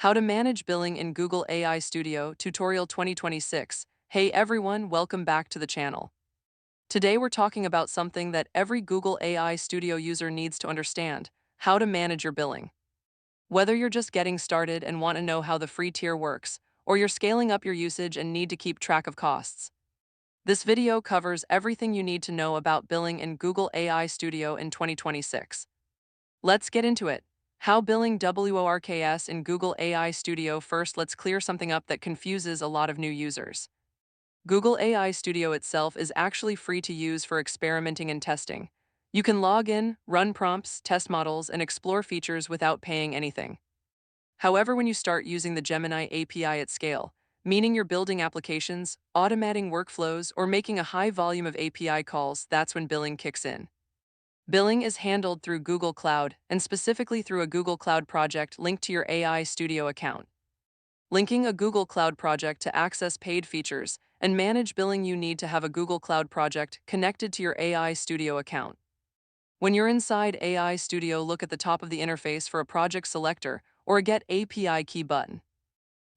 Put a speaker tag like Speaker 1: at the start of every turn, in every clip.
Speaker 1: How to Manage Billing in Google AI Studio Tutorial 2026. Hey everyone, welcome back to the channel. Today we're talking about something that every Google AI Studio user needs to understand: how to manage your billing. Whether you're just getting started and want to know how the free tier works, or you're scaling up your usage and need to keep track of costs, this video covers everything you need to know about billing in Google AI Studio in 2026. Let's get into it. How billing works in Google AI Studio. First, let's clear something up that confuses a lot of new users. Google AI Studio itself is actually free to use for experimenting and testing. You can log in, run prompts, test models, and explore features without paying anything. However, when you start using the Gemini API at scale, meaning you're building applications, automating workflows, or making a high volume of API calls, that's when billing kicks in. Billing is handled through Google Cloud, and specifically through a Google Cloud project linked to your AI Studio account. Linking a Google Cloud project to access paid features and manage billing, you need to have a Google Cloud project connected to your AI Studio account. When you're inside AI Studio, look at the top of the interface for a project selector or a Get API Key button.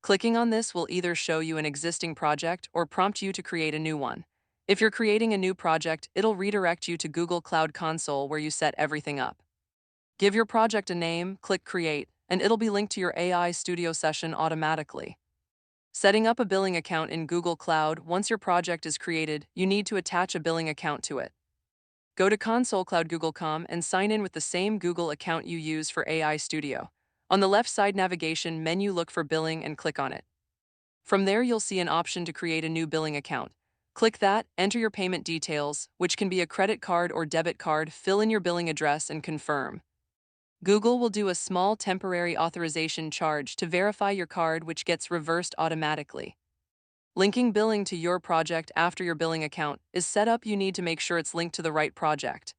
Speaker 1: Clicking on this will either show you an existing project or prompt you to create a new one. If you're creating a new project, it'll redirect you to Google Cloud Console where you set everything up. Give your project a name, click Create, and it'll be linked to your AI Studio session automatically. Setting up a billing account in Google Cloud. Once your project is created, you need to attach a billing account to it. Go to Console Cloud Google.com and sign in with the same Google account you use for AI Studio. On the left side navigation menu, look for Billing and click on it. From there, you'll see an option to create a new billing account. Click that, enter your payment details, which can be a credit card or debit card, fill in your billing address, and confirm. Google will do a small temporary authorization charge to verify your card, which gets reversed automatically. Linking billing to your project after your billing account is set up. You need to make sure it's linked to the right project.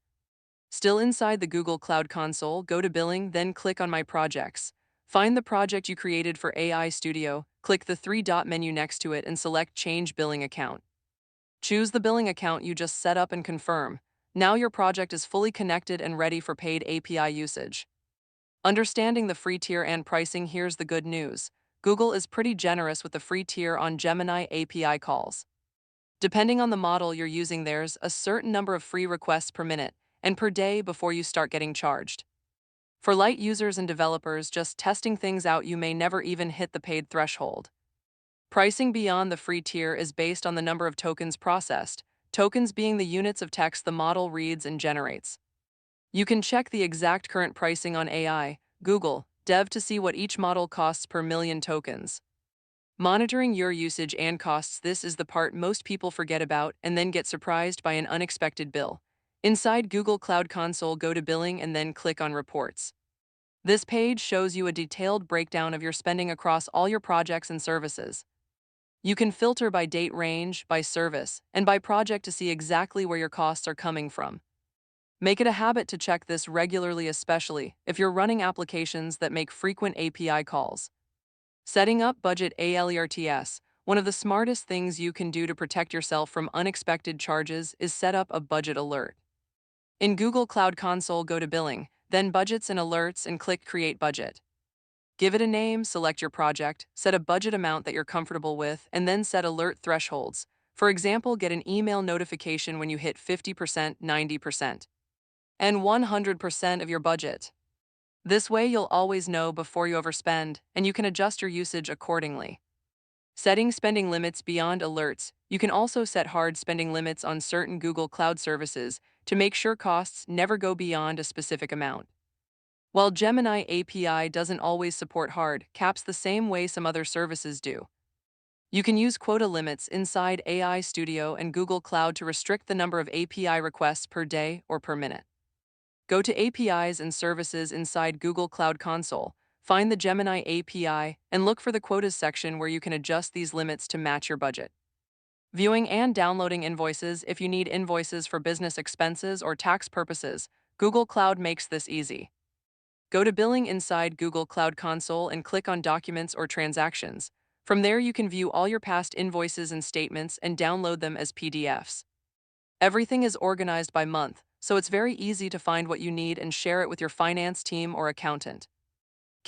Speaker 1: Still inside the Google Cloud Console, go to Billing, then click on My Projects. Find the project you created for AI Studio, click the three-dot menu next to it and select Change Billing Account. Choose the billing account you just set up and confirm. Now your project is fully connected and ready for paid API usage. Understanding the free tier and pricing. Here's the good news. Google is pretty generous with the free tier on Gemini API calls. Depending on the model you're using, there's a certain number of free requests per minute and per day before you start getting charged. For light users and developers just testing things out, you may never even hit the paid threshold. Pricing beyond the free tier is based on the number of tokens processed, tokens being the units of text the model reads and generates. You can check the exact current pricing on AI, Google, Dev to see what each model costs per million tokens. Monitoring your usage and costs. This is the part most people forget about and then get surprised by an unexpected bill. Inside Google Cloud Console, go to Billing and then click on Reports. This page shows you a detailed breakdown of your spending across all your projects and services. You can filter by date range, by service, and by project to see exactly where your costs are coming from. Make it a habit to check this regularly, especially if you're running applications that make frequent API calls. Setting up budget alerts. One of the smartest things you can do to protect yourself from unexpected charges is set up a budget alert. In Google Cloud Console, go to Billing, then Budgets and Alerts and click Create Budget. Give it a name, select your project, set a budget amount that you're comfortable with, and then set alert thresholds. For example, get an email notification when you hit 50%, 90%, and 100% of your budget. This way you'll always know before you overspend, and you can adjust your usage accordingly. Setting spending limits beyond alerts. You can also set hard spending limits on certain Google Cloud services to make sure costs never go beyond a specific amount. While Gemini API doesn't always support hard caps the same way some other services do, you can use quota limits inside AI Studio and Google Cloud to restrict the number of API requests per day or per minute. Go to APIs and Services inside Google Cloud Console, find the Gemini API, and look for the Quotas section where you can adjust these limits to match your budget. Viewing and downloading invoices. If you need invoices for business expenses or tax purposes, Google Cloud makes this easy. Go to Billing inside Google Cloud Console and click on Documents or Transactions. From there, you can view all your past invoices and statements and download them as PDFs. Everything is organized by month, so it's very easy to find what you need and share it with your finance team or accountant.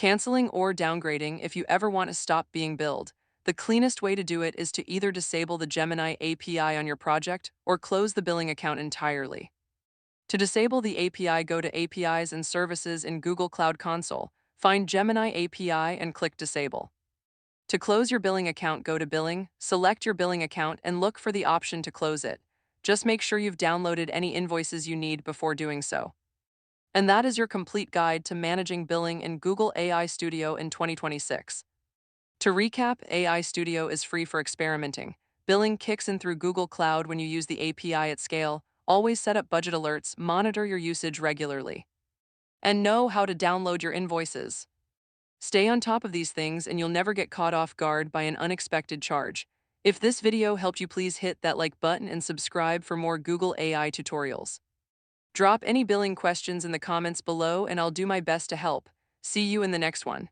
Speaker 1: canceling or downgrading if you ever want to stop being billed. The cleanest way to do it is to either disable the Gemini API on your project or close the billing account entirely. To disable the API, go to APIs and Services in Google Cloud Console, find Gemini API and click Disable. To close your billing account, go to Billing, select your billing account and look for the option to close it. Just make sure you've downloaded any invoices you need before doing so. And that is your complete guide to managing billing in Google AI Studio in 2026. To recap, AI Studio is free for experimenting. Billing kicks in through Google Cloud when you use the API at scale. Always set up budget alerts, monitor your usage regularly, and know how to download your invoices. Stay on top of these things and you'll never get caught off guard by an unexpected charge. If this video helped you, please hit that like button and subscribe for more Google AI tutorials. Drop any billing questions in the comments below and I'll do my best to help. See you in the next one.